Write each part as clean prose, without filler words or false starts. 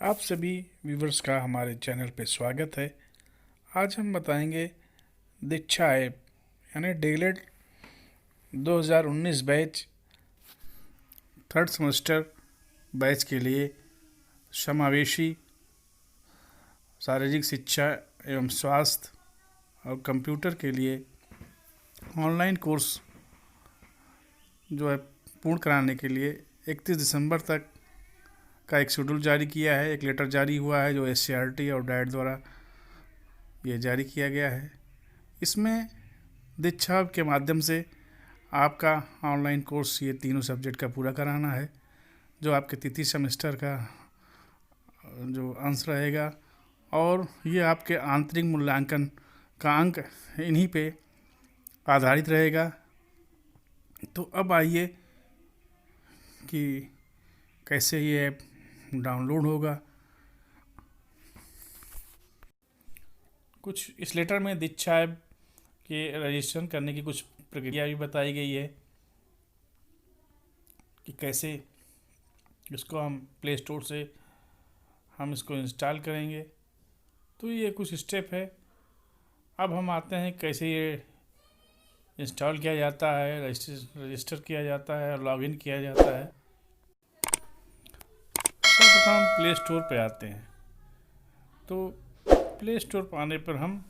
आप सभी व्यूवर्स का हमारे चैनल पे स्वागत है। आज हम बताएंगे दीक्षा ऐप यानी DElEd 2019 batch third semester batch के लिए समावेशी शारीरिक शिक्षा एवं स्वास्थ्य और कंप्यूटर के लिए ऑनलाइन कोर्स जो है पूर्ण कराने के लिए 31 दिसंबर तक का एक शेड्यूल जारी किया है। एक लेटर जारी हुआ है जो एससीईआरटी और डाइट द्वारा ये जारी किया गया है। इसमें दीक्षा के माध्यम से आपका ऑनलाइन कोर्स ये तीनों सब्जेक्ट का पूरा कराना है, जो आपके तृतीय सेमेस्टर का जो अंश रहेगा, और ये आपके आंतरिक मूल्यांकन का अंक इन्हीं पे आधारित रहेगा। तो अब आइए कि कैसे ये ऐप डाउनलोड होगा। कुछ इस लेटर में दीक्षा ऐप के रजिस्ट्रेशन करने की कुछ प्रक्रिया भी बताई गई है कि कैसे इसको हम प्ले स्टोर से हम इसको इंस्टॉल करेंगे। तो ये कुछ स्टेप है। अब हम आते हैं कैसे ये इंस्टॉल किया जाता है, रजिस्टर किया जाता है और लॉगिन किया जाता है। सर्वप्रथम हम प्ले स्टोर पे आते हैं। तो प्ले स्टोर पर आने पर हम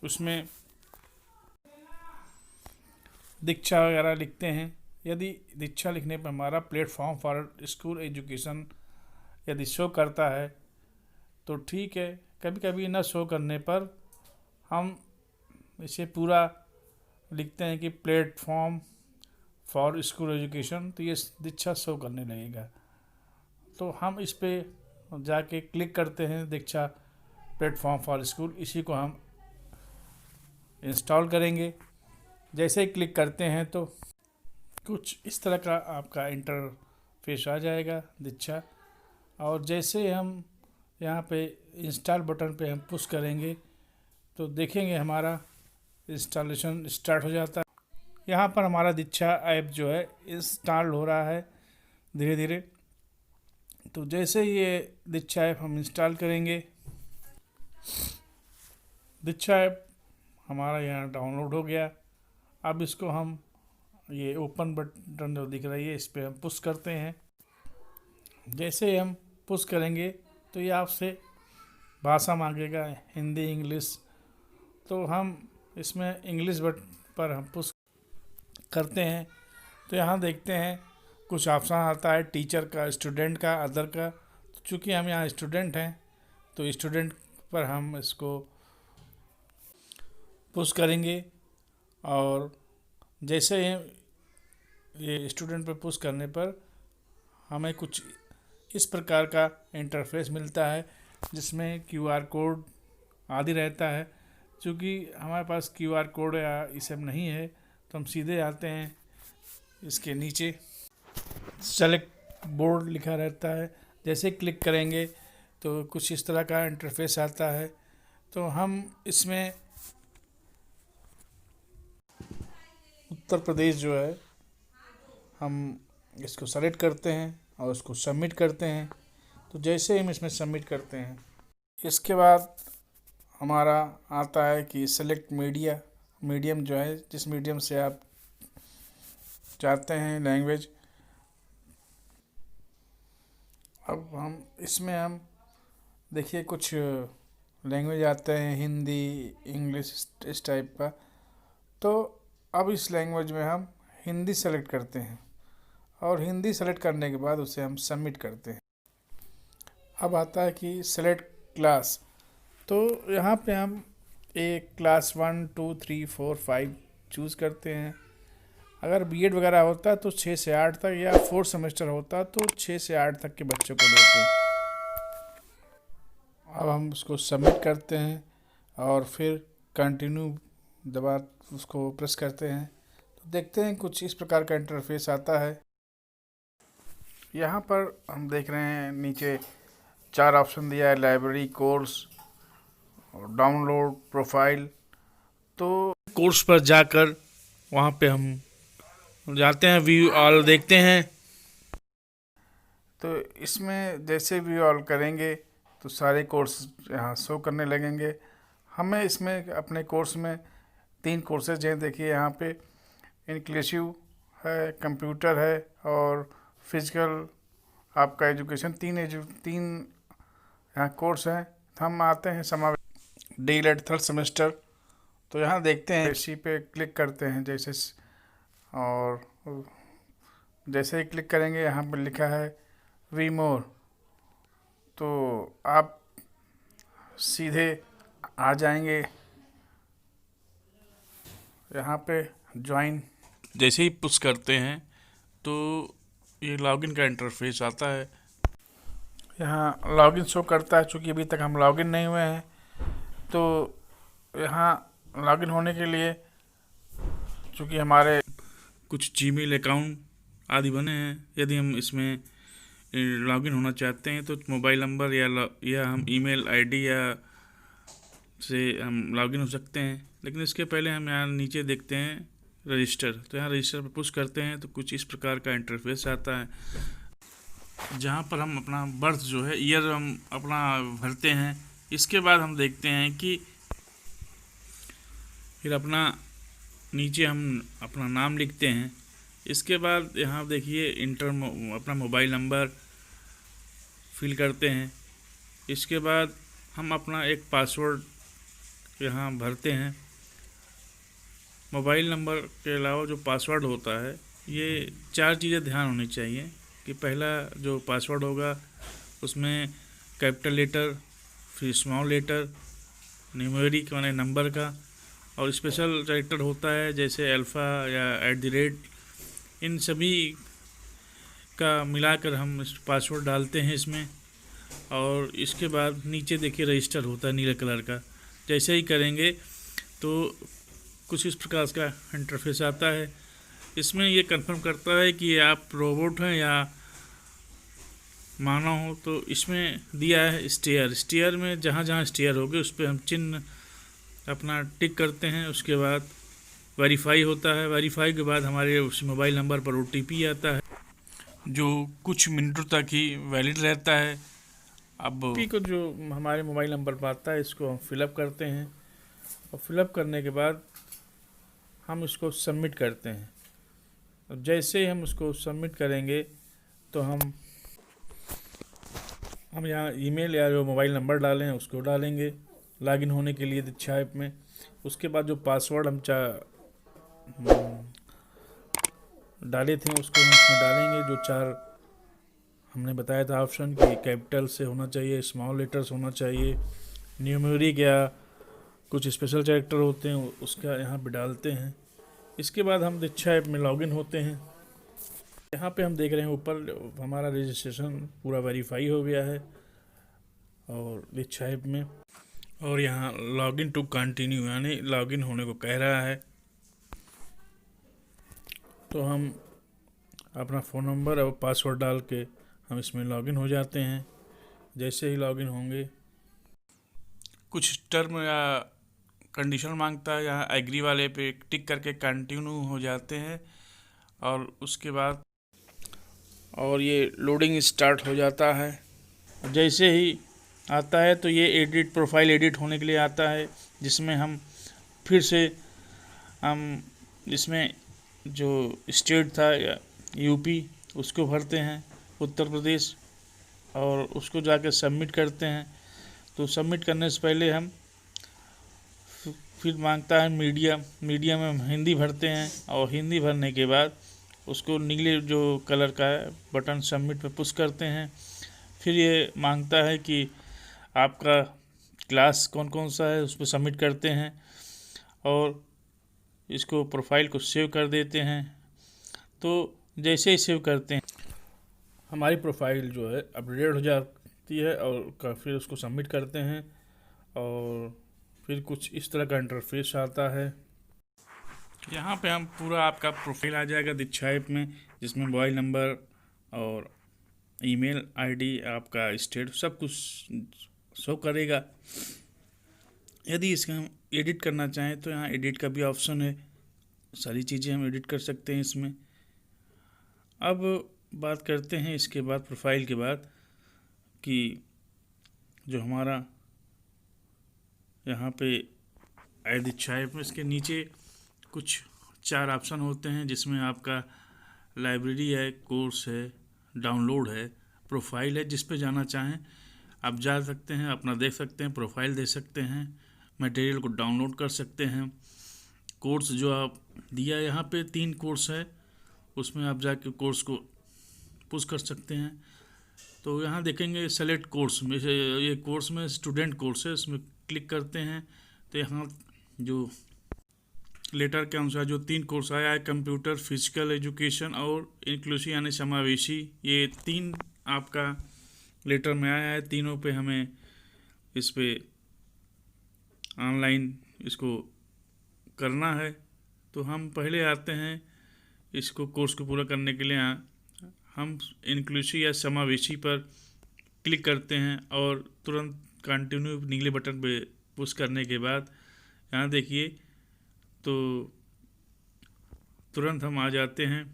उसमें दीक्षा वगैरह लिखते हैं। यदि दीक्षा लिखने पर हमारा प्लेटफॉर्म फॉर स्कूल एजुकेशन यदि शो करता है तो ठीक है। कभी कभी न शो करने पर हम इसे पूरा लिखते हैं कि प्लेटफॉर्म फॉर स्कूल एजुकेशन, तो ये दीक्षा शो करने लगेगा। तो हम इस पे जाके क्लिक करते हैं दीक्षा प्लेटफॉर्म फॉर स्कूल, इसी को हम इंस्टॉल करेंगे। जैसे ही क्लिक करते हैं तो कुछ इस तरह का आपका इंटरफेस आ जाएगा दीक्षा। और जैसे हम यहाँ पे इंस्टॉल बटन पे हम पुश करेंगे तो देखेंगे हमारा इंस्टॉलेशन स्टार्ट हो जाता है। यहाँ पर हमारा दीक्षा ऐप जो है इंस्टॉल हो रहा है धीरे धीरे। तो जैसे ये दीक्षा ऐप हम इंस्टॉल करेंगे, दीक्षा ऐप हमारा यहाँ डाउनलोड हो गया। अब इसको हम ये ओपन बटन जो दिख रही है इस पर हम पुश करते हैं। जैसे ही हम पुश करेंगे तो ये आपसे भाषा मांगेगा, हिंदी इंग्लिश। तो हम इसमें इंग्लिश बटन पर हम पुश करते हैं। तो यहाँ देखते हैं कुछ ऑप्शन आता है टीचर का, स्टूडेंट का, अदर का। तो चूँकि हम यहाँ स्टूडेंट हैं तो स्टूडेंट पर हम इसको पुश करेंगे। और जैसे ही ये स्टूडेंट पर पुश करने पर हमें कुछ इस प्रकार का इंटरफेस मिलता है जिसमें क्यूआर कोड आदि रहता है। क्योंकि हमारे पास क्यूआर कोड या ये सब नहीं है तो हम सीधे आते हैं, इसके नीचे सेलेक्ट बोर्ड लिखा रहता है। जैसे क्लिक करेंगे तो कुछ इस तरह का इंटरफेस आता है। तो हम इसमें उत्तर प्रदेश जो है हम इसको सेलेक्ट करते हैं और उसको सबमिट करते हैं। तो जैसे हम इसमें सबमिट करते हैं इसके बाद हमारा आता है कि सेलेक्ट मीडियम जो है, जिस मीडियम से आप चाहते हैं लैंग्वेज। अब हम इसमें हम देखिए कुछ लैंग्वेज आते हैं, हिंदी, इंग्लिश, इस टाइप का। तो अब इस लैंग्वेज में हम हिंदी सेलेक्ट करते हैं और हिंदी सेलेक्ट करने के बाद उसे हम सबमिट करते हैं। अब आता है कि सेलेक्ट क्लास। तो यहाँ पे हम एक क्लास 1, 2, 3, 4, 5 चूज़ करते हैं। अगर बीएड वगैरह होता तो 6 से 8 तक, या 4 सेमेस्टर होता तो 6 से 8 तक के बच्चों को लेते हैं। अब हम उसको सबमिट करते हैं और फिर कंटिन्यू दबा उसको प्रेस करते हैं। तो देखते हैं कुछ इस प्रकार का इंटरफेस आता है। यहाँ पर हम देख रहे हैं नीचे 4 ऑप्शन दिया है, लाइब्रेरी, कोर्स और डाउनलोड, प्रोफाइल। तो कोर्स पर जाकर वहाँ पे हम जाते हैं, व्यू ऑल देखते हैं। तो इसमें जैसे भी ऑल करेंगे तो सारे कोर्स यहाँ शो करने लगेंगे। हमें इसमें अपने कोर्स में 3 कोर्सेज हैं। देखिए यहाँ पे इंक्लूसिव है, कंप्यूटर है और फिजिकल आपका एजुकेशन, तीन यहाँ कोर्स हैं। हम आते हैं समावेश डीएलएड 3rd सेमेस्टर। तो यहाँ देखते हैं, इसी पे क्लिक करते हैं जैसे, और जैसे ही क्लिक करेंगे यहाँ पर लिखा है वी मोर, तो आप सीधे आ जाएंगे यहाँ पे ज्वाइन। जैसे ही पुश करते हैं तो ये लॉगिन का इंटरफेस आता है। यहाँ लॉगिन शो करता है, चूँकि अभी तक हम लॉगिन नहीं हुए हैं। तो यहाँ लॉगिन होने के लिए चूँकि हमारे कुछ जीमेल अकाउंट आदि बने हैं, यदि हम इसमें लॉगिन होना चाहते हैं तो मोबाइल नंबर या हम ईमेल आईडी या से हम लॉगिन हो सकते हैं। लेकिन इसके पहले हम यहाँ नीचे देखते हैं रजिस्टर। तो यहाँ रजिस्टर पर पुश करते हैं तो कुछ इस प्रकार का इंटरफेस आता है, जहाँ पर हम अपना बर्थ जो है ईयर हम अपना भरते हैं। इसके बाद हम देखते हैं कि फिर अपना नीचे हम अपना नाम लिखते हैं। इसके बाद यहाँ देखिए अपना मोबाइल नंबर फिल करते हैं। इसके बाद हम अपना एक पासवर्ड यहाँ भरते हैं। मोबाइल नंबर के अलावा जो पासवर्ड होता है, ये 4 चीज़ें ध्यान होनी चाहिए कि पहला जो पासवर्ड होगा उसमें कैपिटल लेटर, फिर स्मॉल लेटर, न्यूमेरिक माने नंबर का, और स्पेशल कैरेक्टर होता है जैसे अल्फ़ा या @ इन सभी का मिलाकर हम इस पासवर्ड डालते हैं इसमें। और इसके बाद नीचे देखिए रजिस्टर होता है नीले कलर का। जैसे ही करेंगे तो कुछ इस प्रकार का इंटरफेस आता है। इसमें ये कंफर्म करता है कि आप रोबोट हैं या मानव हो। तो इसमें दिया है स्टेयर में जहाँ जहाँ स्टेयर होगे उस पर हम चिन्ह अपना टिक करते हैं। उसके बाद वेरीफाई होता है। वेरीफाई के बाद हमारे उस मोबाइल नंबर पर OTP आता है, जो कुछ मिनटों तक ही वैलिड रहता है। अब OTP को जो हमारे मोबाइल नंबर पर आता है, इसको हम फिलअप करते हैं, और फिलअप करने के बाद हम इसको सबमिट करते हैं। और जैसे ही हम उसको सबमिट करेंगे तो हम यहाँ ईमेल या जो मोबाइल नंबर डालें उसको डालेंगे लॉगिन होने के लिए दीक्षा ऐप में। उसके बाद जो पासवर्ड हम डाले थे उसको हम इसमें डालेंगे। जो 4 हमने बताया था ऑप्शन कि कैपिटल से होना चाहिए, स्मॉल लेटर्स होना चाहिए, न्यूमेरिक या कुछ स्पेशल कैरेक्टर होते हैं उसका यहाँ पे डालते हैं। इसके बाद हम दीक्षा ऐप में लॉगिन होते हैं। यहाँ पे हम देख रहे हैं ऊपर हमारा रजिस्ट्रेशन पूरा वेरीफाई हो गया है और दीक्षा ऐप में, और यहाँ लॉगिन टू कंटिन्यू यानी लॉगिन होने को कह रहा है। तो हम अपना फ़ोन नंबर और पासवर्ड डाल के हम इसमें लॉगिन हो जाते हैं। जैसे ही लॉगिन होंगे कुछ टर्म या कंडीशन मांगता है, यहाँ एग्री वाले पे टिक करके कंटिन्यू हो जाते हैं। और उसके बाद और ये लोडिंग स्टार्ट हो जाता है। जैसे ही आता है तो ये प्रोफाइल एडिट होने के लिए आता है, जिसमें हम फिर से हम इसमें जो स्टेट था या यूपी उसको भरते हैं, उत्तर प्रदेश, और उसको जाके सबमिट करते हैं। तो सबमिट करने से पहले हम फिर मांगता है मीडिया में हम हिंदी भरते हैं, और हिंदी भरने के बाद उसको नीले जो कलर का है बटन सबमिट पे पुश करते हैं। फिर ये मांगता है कि आपका क्लास कौन कौन सा है, उस पर सबमिट करते हैं और इसको प्रोफाइल को सेव कर देते हैं। तो जैसे ही सेव करते हैं हमारी प्रोफाइल जो है अपडेट हो जाती है, और फिर उसको सबमिट करते हैं और फिर कुछ इस तरह का इंटरफेस आता है। यहाँ पे हम पूरा आपका प्रोफाइल आ जाएगा दीक्षा ऐप में, जिसमें मोबाइल नंबर और ईमेल आईडी, आपका स्टेट, सब कुछ शो करेगा। यदि इसका हम एडिट करना चाहें तो यहाँ एडिट का भी ऑप्शन है, सारी चीज़ें हम एडिट कर सकते हैं इसमें। अब बात करते हैं इसके बाद प्रोफाइल के बाद कि जो हमारा यहाँ पे ऐड इच्छा है, इसके नीचे कुछ 4 ऑप्शन होते हैं जिसमें आपका लाइब्रेरी है, कोर्स है, डाउनलोड है, प्रोफाइल है। जिस पे जाना चाहें आप जा सकते हैं, अपना देख सकते हैं, प्रोफाइल दे सकते हैं, मटेरियल को डाउनलोड कर सकते हैं। कोर्स जो आप दिया यहाँ पे 3 कोर्स है, उसमें आप जाके कोर्स को पुश कर सकते हैं। तो यहाँ देखेंगे सेलेक्ट कोर्स में से ये कोर्स में स्टूडेंट कोर्स है, इसमें क्लिक करते हैं तो यहाँ जो लेटर के अनुसार जो 3 कोर्स आया है, कंप्यूटर, फिजिकल एजुकेशन और इंक्लूसिव यानी समावेशी, ये 3 आपका लेटर में आया है। तीनों पे हमें इस पे ऑनलाइन इसको करना है। तो हम पहले आते हैं इसको कोर्स को पूरा करने के लिए हम इंक्लूसिव या समावेशी पर क्लिक करते हैं और तुरंत कंटिन्यू नीले बटन पे पुश करने के बाद यहाँ देखिए तो तुरंत हम आ जाते हैं।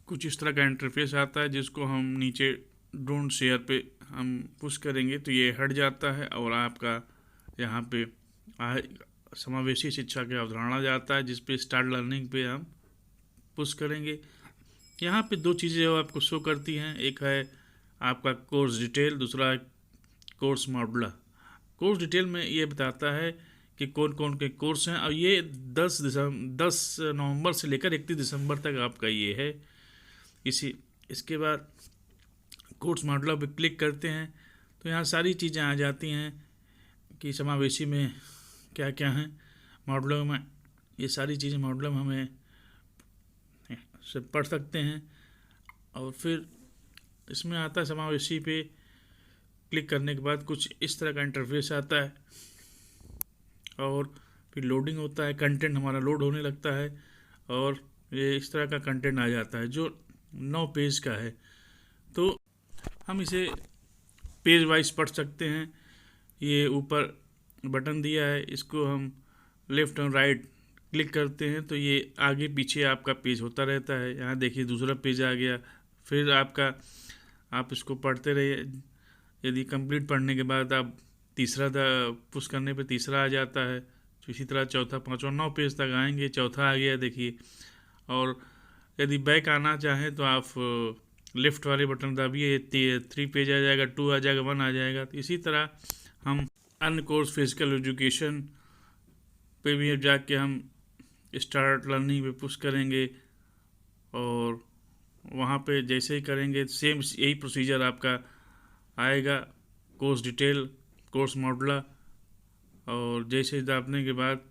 कुछ इस तरह का इंटरफेस आता है जिसको हम नीचे डोंट शेयर पे हम पुश करेंगे तो ये हट जाता है और आपका यहाँ पे समावेशी शिक्षा की अवधारणा जाता है, जिस पे स्टार्ट लर्निंग पे हम पुश करेंगे। यहाँ पे 2 चीज़ें जो आपको शो करती हैं, एक है आपका कोर्स डिटेल, दूसरा है कोर्स मॉडुलर। कोर्स डिटेल में ये बताता है कि कौन कौन के कोर्स हैं और ये 10 नवंबर से लेकर 31 दिसंबर तक आपका ये है। इसके बाद कोर्स मॉडुलर पे क्लिक करते हैं तो यहाँ सारी चीज़ें आ जाती हैं कि समावेशी में क्या क्या हैं, मॉडुलर में ये सारी चीज़ें मॉडुलर में हमें से पढ़ सकते हैं। और फिर इसमें आता है समावेशी पे क्लिक करने के बाद कुछ इस तरह का इंटरफेस आता है और फिर लोडिंग होता है, कंटेंट हमारा लोड होने लगता है और ये इस तरह का कंटेंट आ जाता है जो 9 पेज का है। तो हम इसे पेज वाइज पढ़ सकते हैं। ये ऊपर बटन दिया है, इसको हम लेफ़्ट और राइट क्लिक करते हैं तो ये आगे पीछे आपका पेज होता रहता है। यहाँ देखिए दूसरा पेज आ गया, फिर आप इसको पढ़ते रहिए। यदि कंप्लीट पढ़ने के बाद आप तीसरा पुश करने पे तीसरा आ जाता है, तो इसी तरह चौथा, पाँचवा, 9 पेज तक आएंगे। चौथा आ गया देखिए। और यदि बैक आना चाहें तो आप लेफ़्ट वाले बटन दबिए, 3 पेज आ जाएगा, 2 आ जाएगा, 1 आ जाएगा। तो इसी तरह हम अन्य कोर्स फिजिकल एजुकेशन पे भी जाके हम स्टार्ट लर्निंग पे पुश करेंगे और वहाँ पे जैसे ही करेंगे सेम यही प्रोसीजर आपका आएगा। कोर्स डिटेल, कोर्स मॉडुलर, और जैसे दाबने के बाद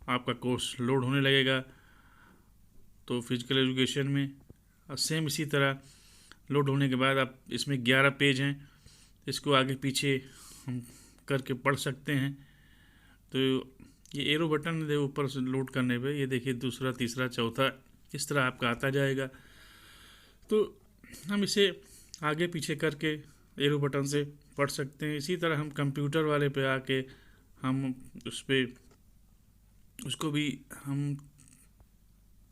आपका कोर्स लोड होने लगेगा। तो फिजिकल एजुकेशन में और सेम इसी तरह लोड होने के बाद आप इसमें 11 पेज हैं, इसको आगे पीछे हम करके पढ़ सकते हैं। तो ये एरो बटन दे ऊपर से लोड करने पे ये देखिए दूसरा, तीसरा, चौथा इस तरह आपका आता जाएगा। तो हम इसे आगे पीछे करके एरो बटन से पढ़ सकते हैं। इसी तरह हम कंप्यूटर वाले पे आके हम उसको भी हम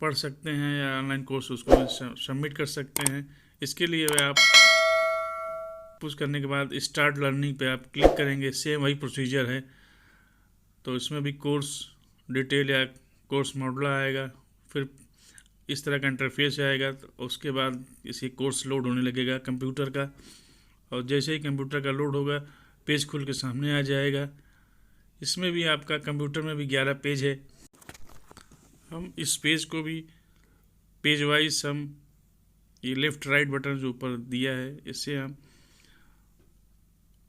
पढ़ सकते हैं या ऑनलाइन कोर्स उसको सबमिट कर सकते हैं। इसके लिए आप पुश करने के बाद स्टार्ट लर्निंग पे आप क्लिक करेंगे, सेम वही प्रोसीजर है। तो इसमें भी कोर्स डिटेल या कोर्स मॉडुलर आएगा, फिर इस तरह का इंटरफेस आएगा। तो उसके बाद इसी कोर्स लोड होने लगेगा कंप्यूटर का, और जैसे ही कंप्यूटर का लोड होगा पेज खुल के सामने आ जाएगा। इसमें भी आपका कंप्यूटर में भी 11 पेज है। हम इस पेज को भी पेज वाइज हम ये लेफ़्ट राइट बटन जो ऊपर दिया है इससे हम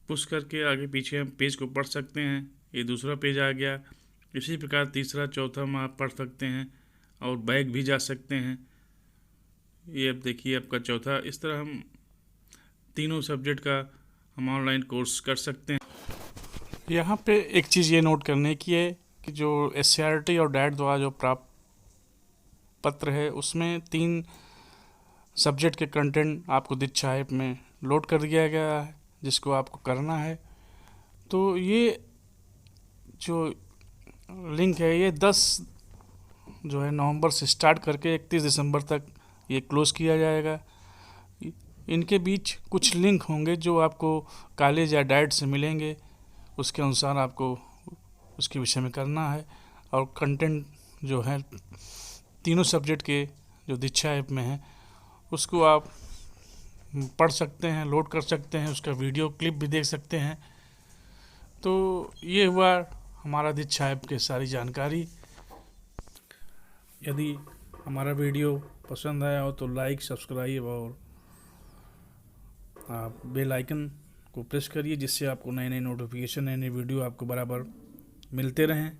पुश करके आगे पीछे हम पेज को पढ़ सकते हैं। ये दूसरा पेज आ गया। इसी प्रकार तीसरा, चौथा में आप पढ़ सकते हैं और बैक भी जा सकते हैं। ये अब देखिए आपका चौथा। इस तरह हम तीनों सब्जेक्ट का हम ऑनलाइन कोर्स कर सकते हैं। यहाँ पे एक चीज़ ये नोट करने की है कि जो SCERT और डैट द्वारा जो प्राप्त पत्र है उसमें 3 सब्जेक्ट के कंटेंट आपको दीक्षा ऐप में लोड कर दिया गया है, जिसको आपको करना है। तो ये जो लिंक है ये 10 जो है नवंबर से स्टार्ट करके 31 दिसंबर तक ये क्लोज़ किया जाएगा। इनके बीच कुछ लिंक होंगे जो आपको कॉलेज या डाइट से मिलेंगे, उसके अनुसार आपको उसके विषय में करना है। और कंटेंट जो है तीनों सब्जेक्ट के जो दीक्षा ऐप में है उसको आप पढ़ सकते हैं, लोड कर सकते हैं, उसका वीडियो क्लिप भी देख सकते हैं। तो ये हुआ हमारा दीक्षा ऐप के सारी जानकारी। यदि हमारा वीडियो पसंद आया हो तो लाइक, सब्सक्राइब और आप बेल आइकन को प्रेस करिए, जिससे आपको नए नए नोटिफिकेशन, नए नए वीडियो आपको बराबर मिलते रहें।